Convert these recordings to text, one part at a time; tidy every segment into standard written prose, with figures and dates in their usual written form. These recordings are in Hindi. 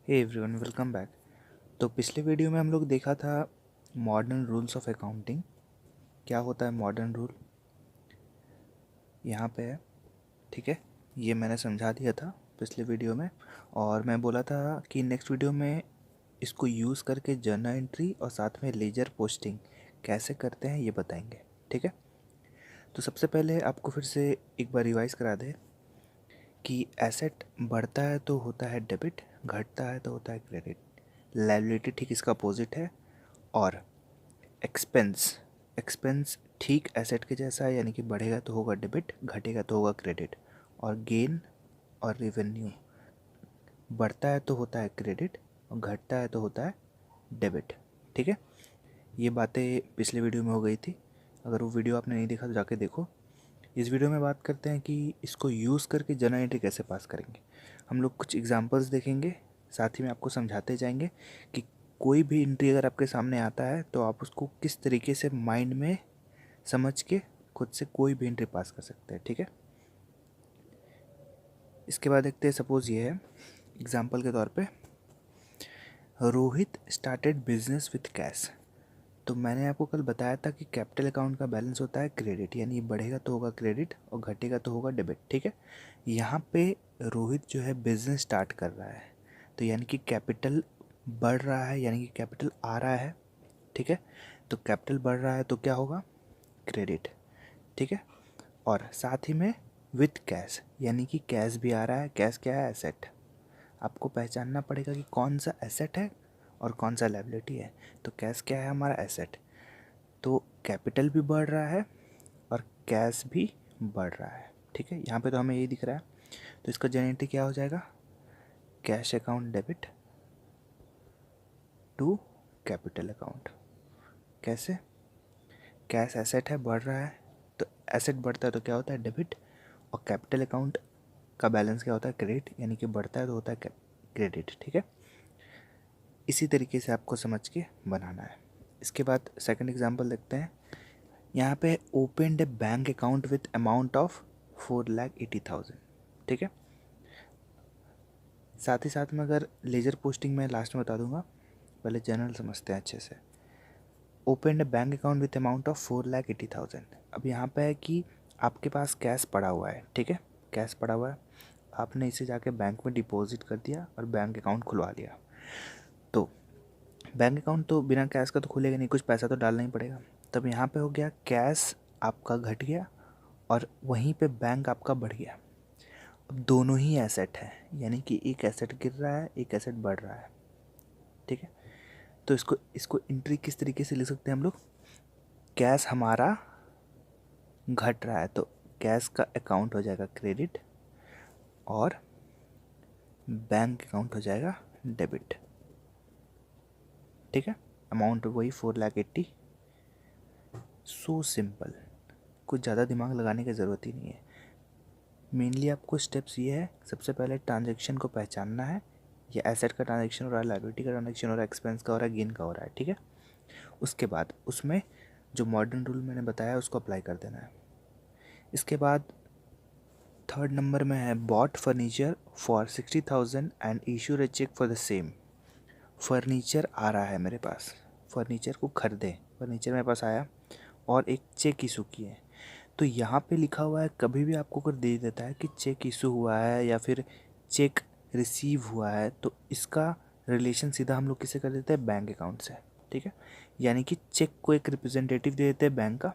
Hey everyone, welcome back. तो पिछले वीडियो में हम लोग देखा था मॉडर्न रूल्स ऑफ अकाउंटिंग। क्या होता है मॉडर्न रूल, यहाँ पे है। ठीक है, ये मैंने समझा दिया था पिछले वीडियो में, और मैं बोला था कि नेक्स्ट वीडियो में इसको यूज़ करके जर्नल एंट्री और साथ में लेजर पोस्टिंग कैसे करते हैं ये बताएंगे। ठीक है, तो सबसे पहले आपको फिर से एक बार रिवाइज करा दे कि एसेट बढ़ता है तो होता है डेबिट, घटता है तो होता है क्रेडिट। लायबिलिटी ठीक इसका अपोजिट है। और एक्सपेंस एक्सपेंस ठीक एसेट के जैसा है, यानी कि बढ़ेगा तो होगा डेबिट, घटेगा तो होगा क्रेडिट। और गेन और रेवेन्यू बढ़ता है तो होता है क्रेडिट और घटता है तो होता है डेबिट। ठीक है, ये बातें पिछले वीडियो में हो गई थी। अगर वो वीडियो आपने नहीं देखा तो जाके देखो। इस वीडियो में बात करते हैं कि इसको यूज़ करके जर्नल एंट्री कैसे पास करेंगे। हम लोग कुछ एग्जांपल्स देखेंगे, साथ ही में आपको समझाते जाएंगे कि कोई भी एंट्री अगर आपके सामने आता है तो आप उसको किस तरीके से माइंड में समझ के खुद से कोई भी एंट्री पास कर सकते हैं। ठीक है, इसके बाद देखते हैं, सपोज़ ये है एग्जांपल के तौर पे, Rohit started business with cash. तो मैंने आपको कल बताया था कि कैपिटल अकाउंट का बैलेंस होता है क्रेडिट, यानी बढ़ेगा तो होगा क्रेडिट और घटेगा तो होगा डेबिट। ठीक है, यहाँ पे रोहित जो है बिजनेस स्टार्ट कर रहा है, तो यानी कि कैपिटल बढ़ रहा है, यानी कि कैपिटल आ रहा है। ठीक है, तो कैपिटल बढ़ रहा है तो क्या होगा, क्रेडिट। ठीक है, और साथ ही में विथ कैश, यानी कि कैश भी आ रहा है। कैश क्या है, एसेट। आपको पहचानना पड़ेगा कि कौन सा एसेट है और कौन सा लायबिलिटी है। तो कैश क्या है, हमारा एसेट। तो कैपिटल भी बढ़ रहा है और कैश भी बढ़ रहा है। ठीक है, यहाँ पे तो हमें यही दिख रहा है। तो इसका जनरेटर क्या हो जाएगा, cash account debit to capital account. कैसे, कैश एसेट है, बढ़ रहा है, तो एसेट बढ़ता है तो क्या होता है, डेबिट। और कैपिटल अकाउंट का बैलेंस क्या होता है, क्रेडिट, यानी कि बढ़ता है तो होता है क्रेडिट। ठीक है, इसी तरीके से आपको समझ के बनाना है। इसके बाद सेकंड एग्जांपल देखते हैं। यहाँ पे open A bank account with amount of 4,80,000। ठीक है, साथ ही साथ में अगर लेजर पोस्टिंग में लास्ट में बता दूंगा, पहले जनरल समझते हैं अच्छे से। Open A bank account with amount of 4,80,000। अब यहाँ पे है कि आपके पास कैश पड़ा हुआ है। ठीक है, कैश पड़ा हुआ है, आपने इसे जाके बैंक में डिपॉजिट कर दिया और बैंक अकाउंट खुलवा लिया। तो बैंक अकाउंट तो बिना कैश का तो खुलेगा नहीं, कुछ पैसा तो डालना ही पड़ेगा। तब यहाँ पे हो गया कैश आपका घट गया और वहीं पे बैंक आपका बढ़ गया। अब दोनों ही एसेट है, यानी कि एक एसेट गिर रहा है, एक एसेट बढ़ रहा है। ठीक है, तो इसको इसको एंट्री किस तरीके से लिख सकते हैं हम लोग, कैश हमारा घट रहा है तो कैश का अकाउंट हो जाएगा क्रेडिट और बैंक अकाउंट हो जाएगा डेबिट। ठीक है, अमाउंट वही 4,80,000। सो सिंपल, कुछ ज़्यादा दिमाग लगाने की ज़रूरत ही नहीं है। मेनली आपको स्टेप्स ये है, सबसे पहले ट्रांजैक्शन को पहचानना है, ये एसेट का ट्रांजैक्शन हो रहा है, लायबिलिटी का ट्रांजैक्शन हो रहा है, एक्सपेंस का हो रहा है, गेन का हो रहा है। ठीक है, उसके बाद उसमें जो मॉडर्न रूल मैंने बताया उसको अप्लाई कर देना है। इसके बाद थर्ड नंबर में है bought furniture for 60,000 and issue a cheque for the same. Furniture आ रहा है मेरे पास, फर्नीचर को खरीदे, फर्नीचर मेरे पास आया और एक चेक इशू किए। तो यहाँ पे लिखा हुआ है, कभी भी आपको अगर दे देता है कि चेक इशू हुआ है या फिर चेक रिसीव हुआ है, तो इसका रिलेशन सीधा हम लोग किसे कर देते हैं, बैंक अकाउंट से। ठीक है, यानी कि चेक को एक रिप्रेजेंटेटिव दे देते हैं बैंक का।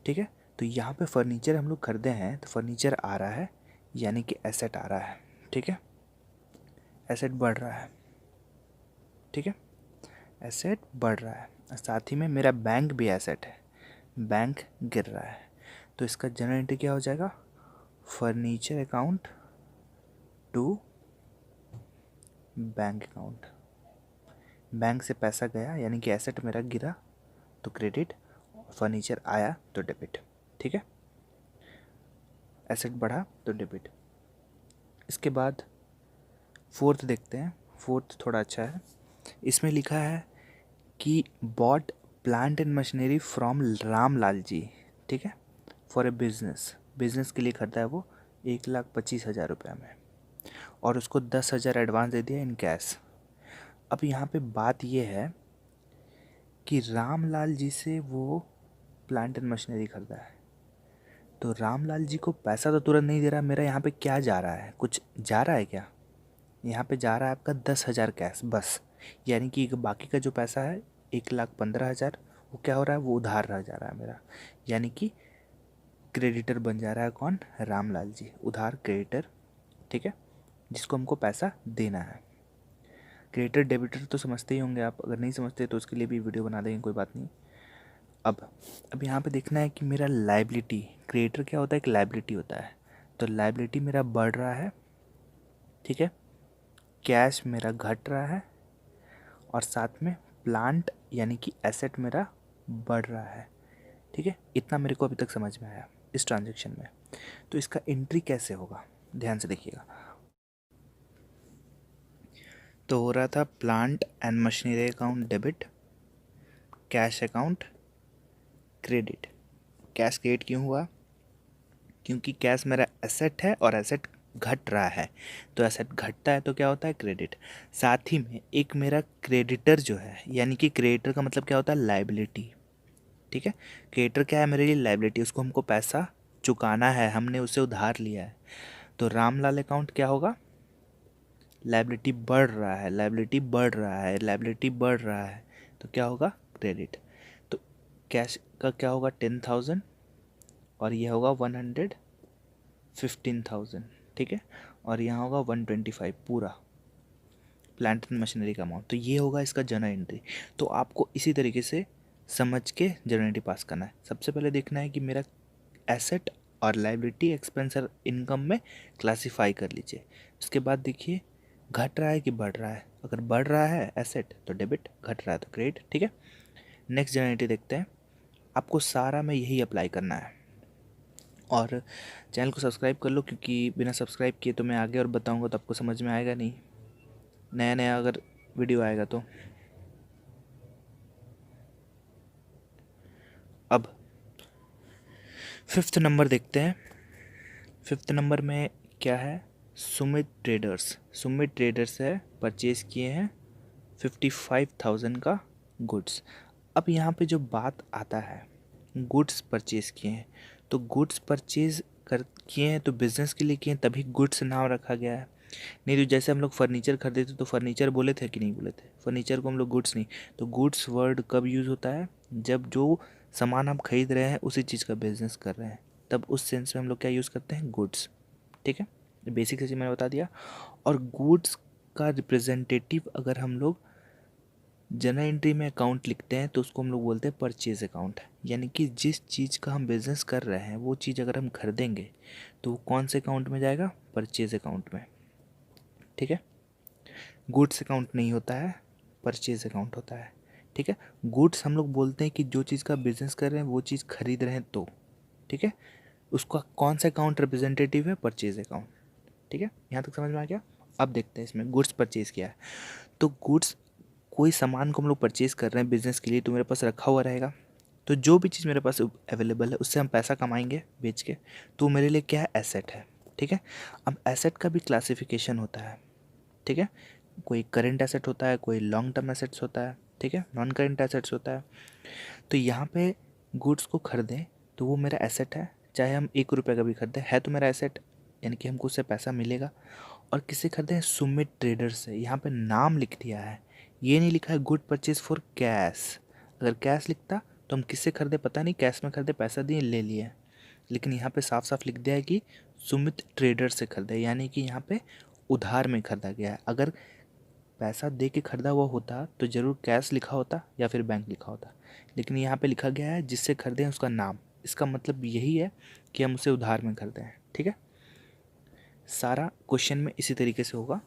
ठीक है, तो यहाँ पे फर्नीचर हम लोग खरीदे हैं तो फर्नीचर आ रहा है, यानी कि एसेट आ रहा है। ठीक है, एसेट बढ़ रहा है। ठीक है, एसेट बढ़ रहा है, साथ ही में मेरा बैंक भी एसेट है, बैंक गिर रहा है। तो इसका जनरल एंट्री क्या हो जाएगा, furniture account to bank account. Bank से पैसा गया यानी कि एसेट मेरा गिरा तो क्रेडिट, फर्नीचर आया तो डेबिट। ठीक है, एसेट बढ़ा तो डेबिट। इसके बाद फोर्थ देखते हैं, फोर्थ थोड़ा अच्छा है। इसमें लिखा है कि bought plant and machinery from Ramlal ji. ठीक है, फॉर ए बिजनेस, बिजनेस के लिए खरीदा है वो 1,25,000 रुपये में। और उसको 10,000 एडवांस दे दिया इन कैश। अब यहाँ पे बात ये है कि रामलाल जी से वो प्लांट एंड मशीनरी खरीदा है, तो रामलाल जी को पैसा तो तुरंत नहीं दे रहा। मेरा यहाँ पे क्या जा रहा है, कुछ जा रहा है क्या? यहाँ पे जा रहा है आपका 10,000 कैश बस। यानी कि बाकी का जो पैसा है 1,15,000 वो क्या हो रहा है, वो उधार रह जा रहा है मेरा। यानी कि क्रेडिटर बन जा रहा है कौन, रामलाल जी, उधार क्रेडिटर, ठीक है, जिसको हमको पैसा देना है। क्रेडिटर डेबिटर तो समझते ही होंगे आप, अगर नहीं समझते तो उसके लिए भी वीडियो बना देंगे, कोई बात नहीं। अब यहाँ पे देखना है कि मेरा लाइबिलिटी, क्रेडिटर क्या होता है, एक लाइबिलिटी होता है, तो लाइबिलिटी मेरा बढ़ रहा है, ठीक है, कैश मेरा घट रहा है, और साथ में प्लांट यानी कि एसेट मेरा बढ़ रहा है, ठीक है। इतना मेरे को अभी तक समझ में आया इस ट्रांजैक्शन में। तो इसका एंट्री कैसे होगा, ध्यान से देखिएगा। तो हो रहा था plant and machinery account debit, cash account credit. Cash credit क्यों हुआ, क्योंकि कैश मेरा एसेट है और एसेट घट रहा है, तो एसेट घटता है तो क्या होता है, क्रेडिट। साथ ही में एक मेरा क्रेडिटर जो है, यानी कि क्रेडिटर का मतलब क्या होता है, लाइबिलिटी, ठीक है। क्रेडिटर क्या है, मेरे लिए लाइबिलिटी, उसको हमको पैसा चुकाना है, हमने उसे उधार लिया है। तो रामलाल अकाउंट क्या होगा, लाइबिलिटी बढ़ रहा है, लाइबिलिटी बढ़ रहा है, लाइबिलिटी बढ़ रहा है, तो क्या होगा, क्रेडिट। तो कैश का क्या होगा, 10,000, और यह होगा 115,000, ठीक है, और यहाँ होगा 125 पूरा प्लांट एंड मशीनरी का अमाउंट। तो ये होगा इसका जर्नल एंट्री। तो आपको इसी तरीके से समझ के जर्नल एंट्री पास करना है। सबसे पहले देखना है कि मेरा एसेट और लाइबिलिटी एक्सपेंस और इनकम में क्लासीफाई कर लीजिए। उसके बाद देखिए घट रहा है कि बढ़ रहा है, अगर बढ़ रहा है एसेट तो डेबिट, घट रहा है तो क्रेडिट, ठीक है। नेक्स्ट जर्नल एंट्री देखते हैं। आपको सारा में यही अप्लाई करना है, और चैनल को सब्सक्राइब कर लो, क्योंकि बिना सब्सक्राइब किए तो मैं आगे और बताऊंगा तो आपको समझ में आएगा नहीं, नया नया अगर वीडियो आएगा तो। अब 5th नंबर देखते हैं। 5th नंबर में क्या है, सुमित ट्रेडर्स। सुमित ट्रेडर्स से परचेज़ किए हैं 55,000 का गुड्स। अब यहाँ पे जो बात आता है, गुड्स परचेज़ किए हैं, तो गुड्स परचेज़ कर किए हैं तो बिज़नेस के लिए किए हैं, तभी गुड्स नाम रखा गया है। नहीं तो जैसे हम लोग फर्नीचर खरीदे थे तो फर्नीचर बोले थे कि नहीं बोले थे, फर्नीचर को हम लोग गुड्स नहीं। तो गुड्स वर्ड कब यूज़ होता है, जब जो सामान हम खरीद रहे हैं उसी चीज़ का बिजनेस कर रहे हैं, तब उस सेंस में हम लोग क्या यूज़ करते हैं, गुड्स, ठीक है। बेसिक चीज़ मैंने बता दिया। और गुड्स का रिप्रेजेंटेटिव अगर हम लोग जर्नल एंट्री में अकाउंट लिखते हैं तो उसको हम लोग बोलते हैं परचेज अकाउंट। यानी कि जिस चीज़ का हम बिज़नेस कर रहे हैं वो चीज़ अगर हम खरीदेंगे तो वो कौन से अकाउंट में जाएगा, परचेज अकाउंट में, ठीक है। गुड्स अकाउंट नहीं होता है, परचेज अकाउंट होता है, ठीक है। गुड्स हम लोग बोलते हैं कि जो चीज़ का बिजनेस कर रहे हैं वो चीज़ खरीद रहे हैं तो, ठीक है, उसका कौन सा अकाउंट रिप्रेजेंटेटिव है, परचेज अकाउंट, ठीक है। यहाँ तक समझ में आ गया। अब देखते हैं इसमें गुड्स परचेज किया है, तो गुड्स कोई सामान को हम लोग परचेज कर रहे हैं बिजनेस के लिए, तो मेरे पास रखा हुआ रहेगा, तो जो भी चीज़ मेरे पास अवेलेबल है उससे हम पैसा कमाएंगे बेच के, तो मेरे लिए क्या है, एसेट है, ठीक है। अब एसेट का भी क्लासिफिकेशन होता है, ठीक है, कोई करंट एसेट होता है, कोई लॉन्ग टर्म एसेट्स होता है, ठीक है, नॉन करंट एसेट्स होता है। तो यहाँ पे गुड्स को खरीदें तो वो मेरा एसेट है, चाहे हम 1 रुपये का भी खरीदें है तो मेरा एसेट, यानी कि हमको उससे पैसा मिलेगा। और किससे खरीदे हैं, सुमित ट्रेडर्स से। यहाँ पे नाम लिख दिया है, ये नहीं लिखा है गुड परचेज फॉर कैश। अगर कैश लिखता तो हम किससे खरीदे, पता नहीं, कैश में खरीदे, पैसा दिए ले लिए, लेकिन यहाँ पे साफ साफ लिख दिया है कि सुमित ट्रेडर्स से खरीदे, यानी कि यहाँ पे उधार में खरीदा गया है। अगर पैसा दे के खरीदा हुआ होता तो ज़रूर कैश लिखा होता या फिर बैंक लिखा होता, लेकिन यहाँ पे लिखा गया है जिससे खरीदे हैं उसका नाम। इसका मतलब यही है कि हम उसे उधार में खरीदे हैं, ठीक है। सारा क्वेश्चन में इसी तरीके से होगा।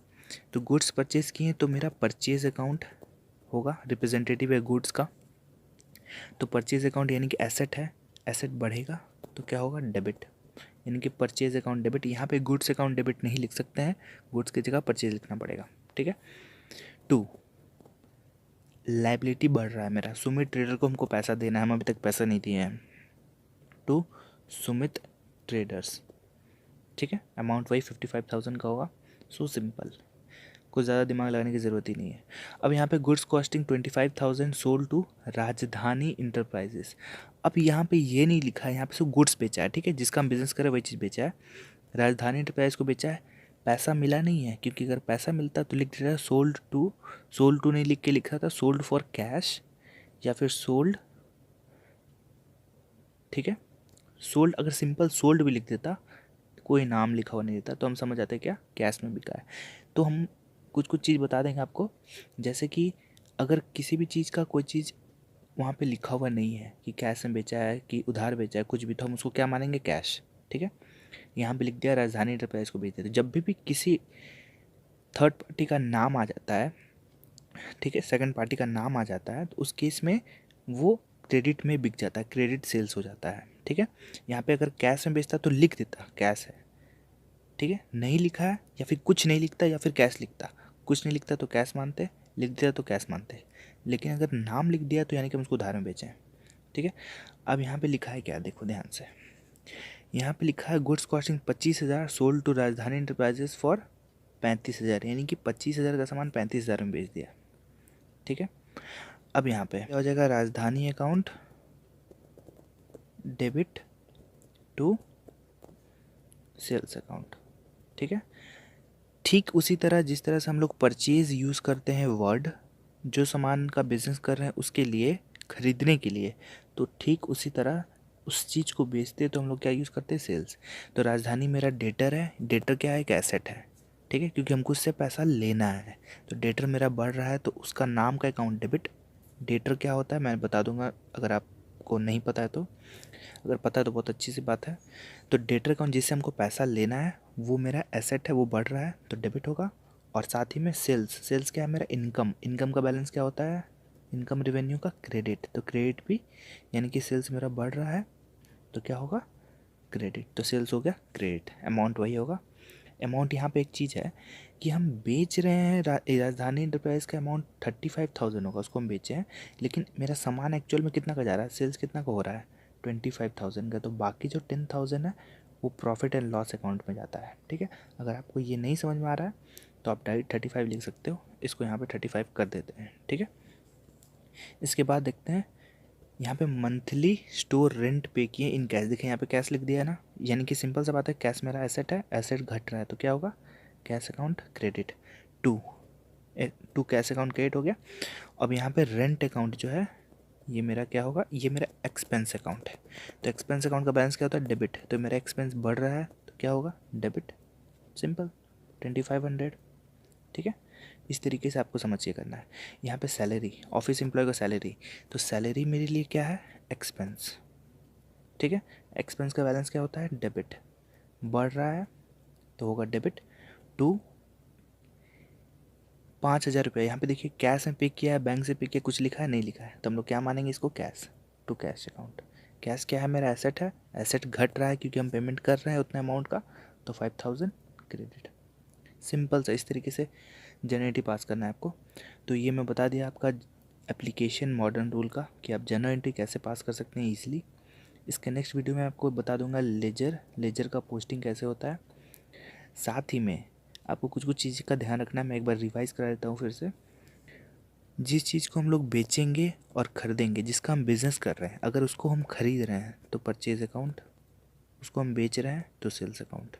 तो गुड्स परचेज किए तो मेरा परचेज अकाउंट होगा, रिप्रेजेंटेटिव है गुड्स का, तो परचेज अकाउंट यानी कि एसेट है, एसेट बढ़ेगा तो क्या होगा, डेबिट, यानी कि परचेज अकाउंट डेबिट। यहाँ पे गुड्स अकाउंट डेबिट नहीं लिख सकते हैं, गुड्स की जगह परचेज लिखना पड़ेगा, ठीक है। 2, लाइबिलिटी बढ़ रहा है मेरा, सुमित ट्रेडर को हमको पैसा देना है, हम अभी तक पैसा नहीं दिए हैं, टू सुमित ट्रेडर्स, ठीक है। अमाउंट वही 55,000 का होगा। सो सिंपल, कुछ ज़्यादा दिमाग लगाने की ज़रूरत ही नहीं है। अब यहाँ पे गुड्स कॉस्टिंग 25,000 सोल्ड टू राजधानी इंटरप्राइजेस। अब यहाँ पे ये नहीं लिखा है, यहाँ पे सिर्फ गुड्स बेचा है, ठीक है, जिसका हम बिजनेस करें वही चीज़ बेचा है। राजधानी इंटरप्राइज को बेचा है, पैसा मिला नहीं है, क्योंकि अगर पैसा मिलता तो लिख देता सोल्ड टू नहीं लिख के लिखा था सोल्ड फॉर कैश या फिर सोल्ड, ठीक है। सोल्ड, अगर सिंपल सोल्ड भी लिख देता, कोई नाम लिखा हुआ नहीं देता, तो हम समझ जाते क्या कैश में बिका है। तो हम कुछ कुछ चीज़ बता देंगे आपको, जैसे कि अगर किसी भी चीज़ का कोई चीज़ वहाँ पे लिखा हुआ नहीं है कि कैश में बेचा है कि उधार बेचा है, कुछ भी, तो हम उसको क्या मानेंगे, कैश, ठीक है। यहाँ पे लिख दिया राजधानी इंटरप्राइज को बेच देते। जब भी किसी थर्ड पार्टी का नाम आ जाता है, ठीक है, सेकंड पार्टी का नाम आ जाता है, तो उस केस में वो क्रेडिट में बिक जाता है, क्रेडिट सेल्स हो जाता है, ठीक है। यहाँ पे अगर कैश में बेचता तो लिख देता कैश है, ठीक है, नहीं लिखा है या फिर कुछ नहीं लिखता या फिर कैश लिखता, कुछ नहीं लिखता तो कैश मानते, लिख दिया तो कैश मानते, लेकिन अगर नाम लिख दिया तो यानी कि हम उसको उधार में बेचें, ठीक है। अब यहाँ पे लिखा है क्या, देखो ध्यान से, यहाँ पे लिखा है गुड्स कॉस्टिंग 25,000 सोल्ड टू राजधानी इंटरप्राइजेस फॉर 35,000, यानी कि 25,000 का सामान 35,000 में बेच दिया, ठीक है। अब यहाँ पे क्या हो जाएगा, राजधानी account debit to sales account, ठीक है। ठीक उसी तरह जिस तरह से हम लोग परचेज़ यूज़ करते हैं वर्ड, जो सामान का बिजनेस कर रहे हैं उसके लिए, खरीदने के लिए, तो ठीक उसी तरह उस चीज़ को बेचते तो हम लोग क्या यूज़ करते हैं, सेल्स। तो राजधानी मेरा डेटर है, डेटर क्या है, एक एसेट है, ठीक है, क्योंकि हमको उससे पैसा लेना है, तो डेटर मेरा बढ़ रहा है तो उसका नाम का अकाउंट डेबिट। डेटर क्या होता है मैं बता दूंगा, अगर आपको नहीं पता है तो, अगर पता है तो बहुत अच्छी सी बात है। तो डेटर अकाउंट जिससे हमको पैसा लेना है वो मेरा एसेट है, वो बढ़ रहा है तो डेबिट होगा। और साथ ही में सेल्स, सेल्स क्या है मेरा, इनकम, इनकम का बैलेंस क्या होता है, इनकम रेवेन्यू का क्रेडिट, तो क्रेडिट भी, यानी कि सेल्स मेरा बढ़ रहा है तो क्या होगा, क्रेडिट, तो सेल्स हो गया क्रेडिट, अमाउंट वही होगा। अमाउंट यहाँ पे एक चीज़ है कि हम बेच रहे हैं राजधानी इंटरप्राइज का अमाउंट 35,000 होगा, उसको हम बेचे हैं, लेकिन मेरा सामान एक्चुअल में कितना का जा रहा है, सेल्स कितना का हो रहा है, 25,000 का, तो बाकी जो 10,000 है वो प्रॉफिट एंड लॉस अकाउंट में जाता है, ठीक है। अगर आपको ये नहीं समझ में आ रहा है तो आप डायरेक्ट 35 लिख सकते हो, इसको यहाँ पे 35 कर देते हैं, ठीक है। इसके बाद देखते हैं यहाँ पे मंथली स्टोर रेंट पे किए इन कैश, देखिए यहाँ पे कैश लिख दिया है ना, यानी कि सिंपल सा बात है, कैश मेरा एसेट है, एसेट घट रहा है तो क्या होगा, cash account credit to cash account credit हो गया। अब यहाँ पे रेंट अकाउंट जो है ये मेरा क्या होगा, ये मेरा एक्सपेंस अकाउंट है, तो एक्सपेंस अकाउंट का बैलेंस क्या होता है, डेबिट, तो मेरा एक्सपेंस बढ़ रहा है तो क्या होगा, डेबिट, सिंपल 2500, ठीक है। इस तरीके से आपको समझ के करना है। यहाँ पे सैलरी, ऑफिस एम्प्लॉय का सैलरी, तो सैलरी मेरे लिए क्या है, एक्सपेंस, ठीक है। एक्सपेंस का बैलेंस क्या होता है, डेबिट, बढ़ रहा है तो होगा डेबिट टू 5,000 रुपये। यहाँ पे देखिए कैश में पे किया है, बैंक से पे किया, कुछ लिखा है नहीं लिखा है, तो हम लोग क्या मानेंगे इसको, cash, to cash account. Cash क्या है मेरा, एसेट है, एसेट घट रहा है क्योंकि हम पेमेंट कर रहे हैं उतने अमाउंट का, तो 5,000 क्रेडिट। सिंपल सा इस तरीके से जनरेटिव पास करना है आपको। तो ये मैं बता दिया आपका एप्लीकेशन मॉडर्न रूल का, कि आप जनरल एंट्री कैसे पास कर सकते हैं ईजिली। इसके नेक्स्ट वीडियो में आपको बता दूंगा लेजर का पोस्टिंग कैसे होता है। साथ ही में आपको कुछ कुछ चीज़ का ध्यान रखना है, मैं एक बार रिवाइज़ करा देता हूँ फिर से। जिस चीज़ को हम लोग बेचेंगे और ख़रीदेंगे, जिसका हम बिज़नेस कर रहे हैं, अगर उसको हम ख़रीद रहे हैं तो परचेज अकाउंट, उसको हम बेच रहे हैं तो सेल्स अकाउंट,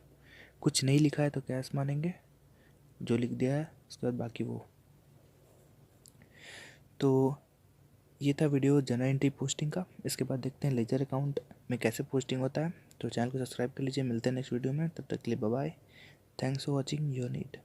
कुछ नहीं लिखा है तो कैश मानेंगे, जो लिख दिया है उसके बाद बाकी वो। तो ये था वीडियो जनरल एंट्री पोस्टिंग का। इसके बाद देखते हैं लेजर अकाउंट में कैसे पोस्टिंग होता है। तो चैनल को सब्सक्राइब कर लीजिए, मिलते हैं नेक्स्ट वीडियो में, तब तक के लिए bye bye, thanks for watching your need.